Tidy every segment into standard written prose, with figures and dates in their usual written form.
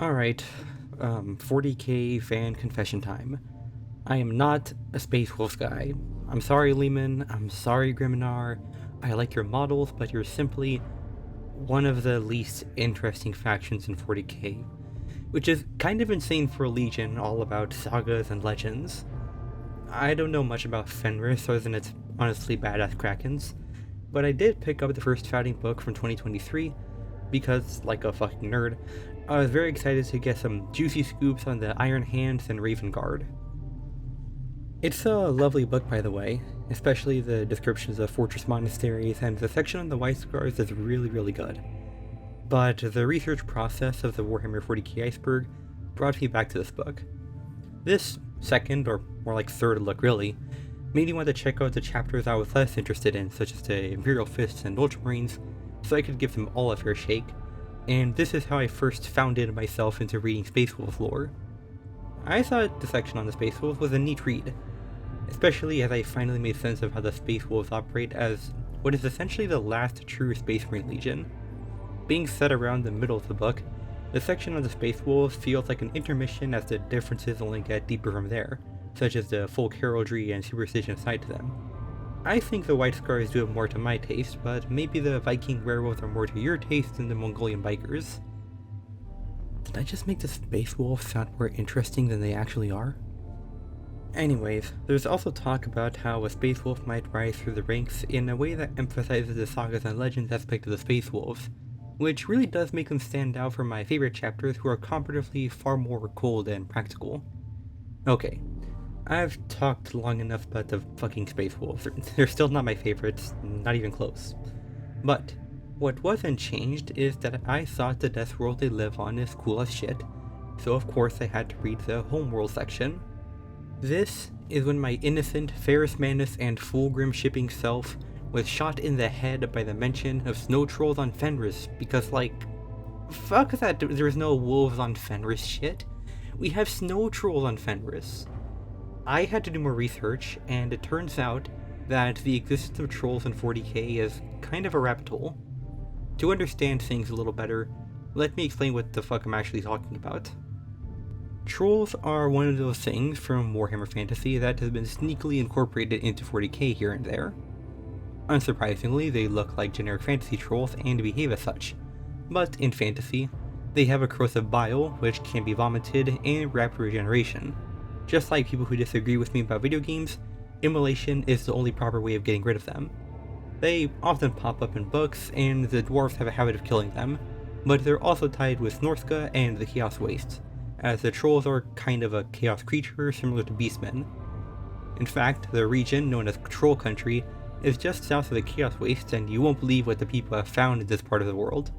Alright, 40k fan confession time. I am not a Space Wolves guy. I'm sorry, Lehman. I'm sorry, Griminar. I like your models, but you're simply one of the least interesting factions in 40k, which is kind of insane for a Legion all about sagas and legends. I don't know much about Fenris other than its honestly badass krakens, but I did pick up the first founding book from 2023 because, like a fucking nerd, I was very excited to get some juicy scoops on the Iron Hands and Raven Guard. It's a lovely book, by the way, especially the descriptions of fortress monasteries, and the section on the White Scars is really good. But the research process of the Warhammer 40k iceberg brought me back to this book. This second, or more like third look really, made me want to check out the chapters I was less interested in, such as the Imperial Fists and Ultramarines, so I could give them all a fair shake, and this is how I first founded myself into reading Space Wolves lore. I thought the section on the Space Wolves was a neat read, especially as I finally made sense of how the Space Wolves operate as what is essentially the last true Space Marine Legion. Being set around the middle of the book, the section on the Space Wolves feels like an intermission as the differences only get deeper from there, such as the folk heraldry and superstition side to them. I think the White Scars do it more to my taste, but maybe the Viking werewolves are more to your taste than the Mongolian bikers. Did I just make the Space Wolves sound more interesting than they actually are? Anyways, there's also talk about how a Space Wolf might rise through the ranks in a way that emphasizes the sagas and legends aspect of the Space Wolves, which really does make them stand out from my favorite chapters who are comparatively far more cold and practical. Okay, I've talked long enough about the fucking Space Wolves. They're still not my favorites, not even close. But what wasn't changed is that I thought the death world they live on is cool as shit, so of course I had to read the homeworld section. This is when my innocent Ferris Manus and Fulgrim shipping self was shot in the head by the mention of snow trolls on Fenris, because fuck that there's no wolves on Fenris shit. We have snow trolls on Fenris. I had to do more research, and it turns out that the existence of trolls in 40k is kind of a rabbit hole. To understand things a little better, let me explain what the fuck I'm actually talking about. Trolls are one of those things from Warhammer Fantasy that has been sneakily incorporated into 40k here and there. Unsurprisingly, they look like generic fantasy trolls and behave as such, but in fantasy, they have a corrosive bile which can be vomited and rapid regeneration. Just like people who disagree with me about video games, immolation is the only proper way of getting rid of them. They often pop up in books, and the dwarves have a habit of killing them, but they're also tied with Norska and the Chaos Wastes, as the trolls are kind of a chaos creature similar to beastmen. In fact, the region known as Troll Country is just south of the Chaos Wastes, and you won't believe what the people have found in this part of the world.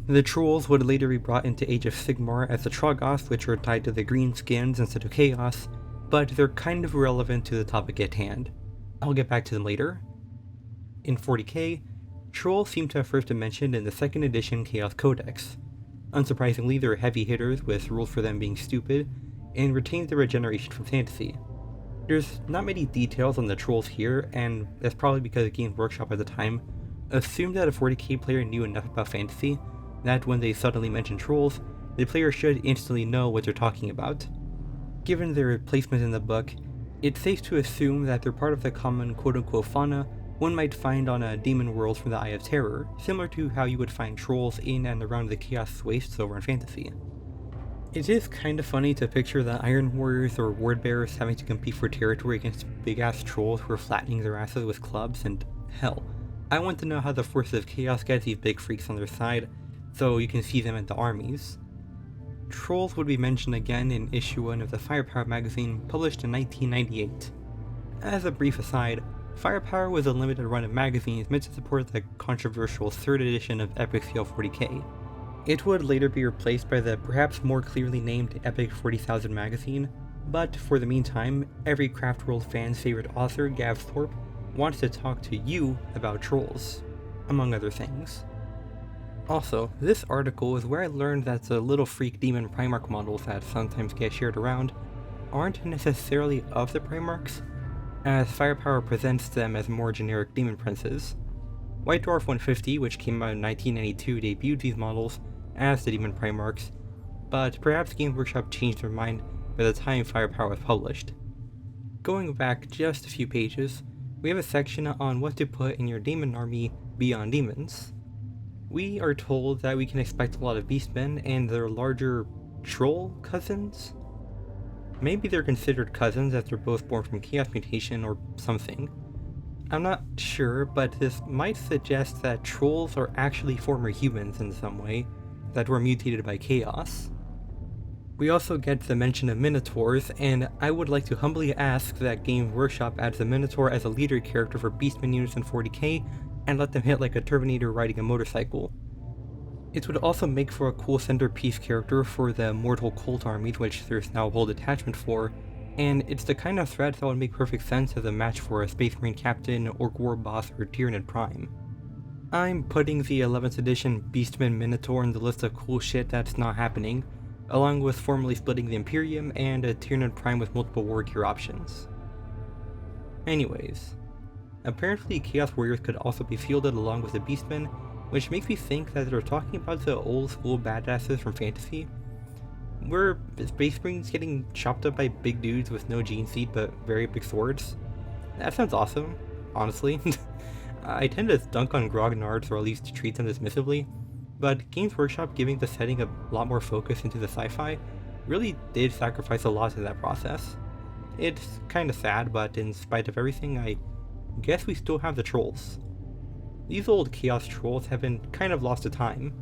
The trolls would later be brought into Age of Sigmar as the Troggoth, which are tied to the greenskins instead of chaos, but they're kind of irrelevant to the topic at hand. I'll get back to them later. In 40k, trolls seem to have first been mentioned in the 2nd edition Chaos Codex. Unsurprisingly, they're heavy hitters with rules for them being stupid, and retain their regeneration from fantasy. There's not many details on the trolls here, and that's probably because Games Workshop at the time assumed that a 40k player knew enough about fantasy that when they suddenly mention trolls, the player should instantly know what they're talking about. Given their placement in the book, it's safe to assume that they're part of the common quote-unquote fauna one might find on a demon world from the Eye of Terror, similar to how you would find trolls in and around the Chaos Wastes over in fantasy. It is kinda funny to picture the Iron Warriors or Ward Bearers having to compete for territory against big-ass trolls who are flattening their asses with clubs, and hell, I want to know how the Forces of Chaos get these big freaks on their side, so you can see them in the armies. Trolls would be mentioned again in issue 1 of the Firepower magazine, published in 1998. As a brief aside, Firepower was a limited run of magazines meant to support the controversial 3rd edition of Epic Scale 40k. It would later be replaced by the perhaps more clearly named Epic 40,000 magazine, but for the meantime, every Craftworld fan's favorite author, Gav Thorpe, wants to talk to you about trolls, among other things. Also, this article is where I learned that the little freak demon Primarch models that sometimes get shared around aren't necessarily of the Primarchs, as Firepower presents them as more generic demon princes. White Dwarf 150, which came out in 1992, debuted these models as the Demon Primarchs, but perhaps Games Workshop changed their mind by the time Firepower was published. Going back just a few pages, we have a section on what to put in your demon army beyond demons. We are told that we can expect a lot of beastmen and their larger troll cousins? Maybe they're considered cousins as they're both born from chaos mutation or something. I'm not sure, but this might suggest that trolls are actually former humans in some way, that were mutated by chaos. We also get the mention of Minotaurs, and I would like to humbly ask that Games Workshop adds the Minotaur as a leader character for Beastman units in 40k, and let them hit like a Terminator riding a motorcycle. It would also make for a cool centerpiece character for the Mortal Cult armies, which there's now a whole detachment for, and it's the kind of threat that would make perfect sense as a match for a Space Marine Captain, Orc War Boss, or Tyranid Prime. I'm putting the 11th edition Beastman Minotaur in the list of cool shit that's not happening, along with formally splitting the Imperium and a Tyranid Prime with multiple war gear options. Anyways, apparently Chaos Warriors could also be fielded along with the Beastmen, which makes me think that they're talking about the old school badasses from fantasy, where Space Marines getting chopped up by big dudes with no gene seed but very big swords. That sounds awesome, honestly. I tend to dunk on grognards, or at least treat them dismissively, but Games Workshop giving the setting a lot more focus into the sci-fi really did sacrifice a lot in that process. It's kinda sad, but in spite of everything, I guess we still have the trolls. These old Chaos trolls have been kind of lost to time,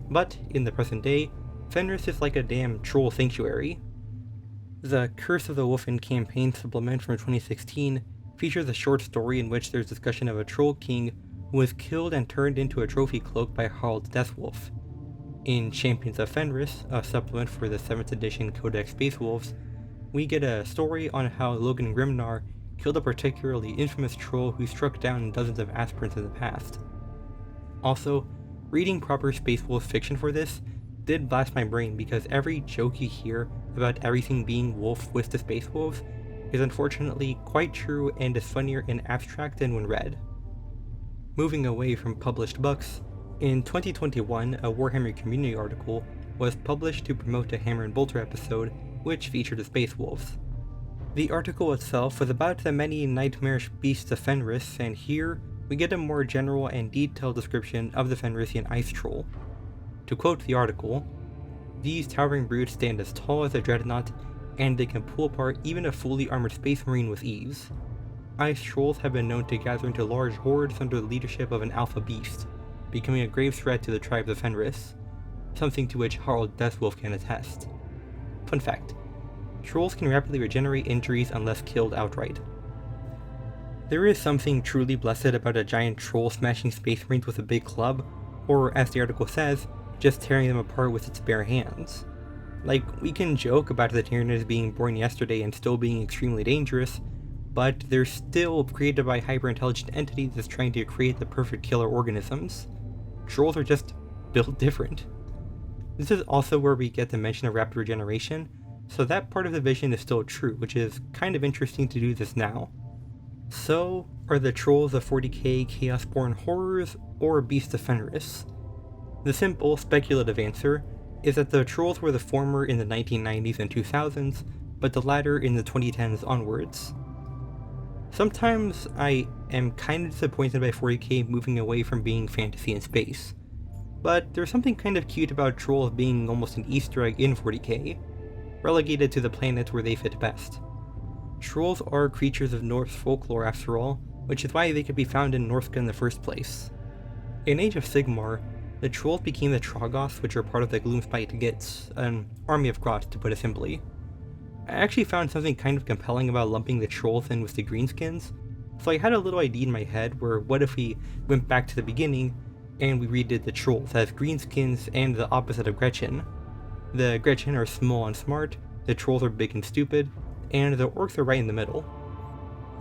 but in the present day, Fenris is like a damn troll sanctuary. The Curse of the Wolfen campaign supplement from 2016 features a short story in which there's discussion of a troll king who was killed and turned into a trophy cloak by Harald's Deathwolf. In Champions of Fenris, a supplement for the 7th edition Codex Space Wolves, we get a story on how Logan Grimnar killed a particularly infamous troll who struck down dozens of aspirants in the past. Also, reading proper Space Wolf fiction for this did blast my brain, because every joke you hear about everything being wolf with the Space Wolves is unfortunately quite true and is funnier in abstract than when read. Moving away from published books, in 2021 a Warhammer community article was published to promote a Hammer and Bolter episode which featured the Space Wolves. The article itself was about the many nightmarish beasts of Fenris, and here we get a more general and detailed description of the Fenrisian ice troll. To quote the article, "These towering brutes stand as tall as a dreadnought, and they can pull apart even a fully armored space marine with ease. Ice trolls have been known to gather into large hordes under the leadership of an alpha beast, becoming a grave threat to the tribes of Fenris, something to which Harald Deathwolf can attest. Fun fact, trolls can rapidly regenerate injuries unless killed outright." There is something truly blessed about a giant troll smashing space marines with a big club, or as the article says, just tearing them apart with its bare hands. Like, we can joke about the Tyranids being born yesterday and still being extremely dangerous, but they're still created by hyper-intelligent entities that's trying to create the perfect killer organisms. Trolls are just built different. This is also where we get the mention of rapid regeneration, so that part of the vision is still true, which is kind of interesting to do this now. So, are the trolls of 40k Chaos-born horrors, or beasts of Fenris? The simple, speculative answer is that the trolls were the former in the 1990s and 2000s, but the latter in the 2010s onwards. Sometimes I am kind of disappointed by 40k moving away from being fantasy and space, but there's something kind of cute about trolls being almost an Easter egg in 40k, relegated to the planets where they fit best. Trolls are creatures of Norse folklore after all, which is why they could be found in Norska in the first place. In Age of Sigmar, the trolls became the Troggoths, which are part of the Gloomspite Gits, an army of Grot to put it simply. I actually found something kind of compelling about lumping the trolls in with the greenskins, so I had a little idea in my head where what if we went back to the beginning and we redid the trolls as greenskins and the opposite of Gretchen. The Gretchen are small and smart, the trolls are big and stupid, and the orcs are right in the middle.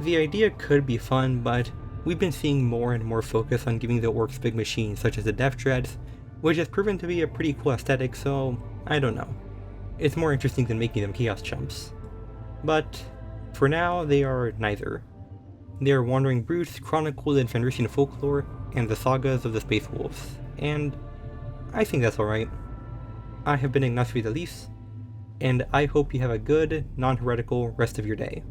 The idea could be fun, but we've been seeing more and more focus on giving the orcs big machines such as the Death Dreads, which has proven to be a pretty cool aesthetic, so I don't know. It's more interesting than making them chaos chumps. But for now, they are neither. They are wandering brutes chronicled in Fenrisian folklore and the sagas of the Space Wolves, and I think that's alright. I have been Ignacio Vidalis, and I hope you have a good, non heretical rest of your day.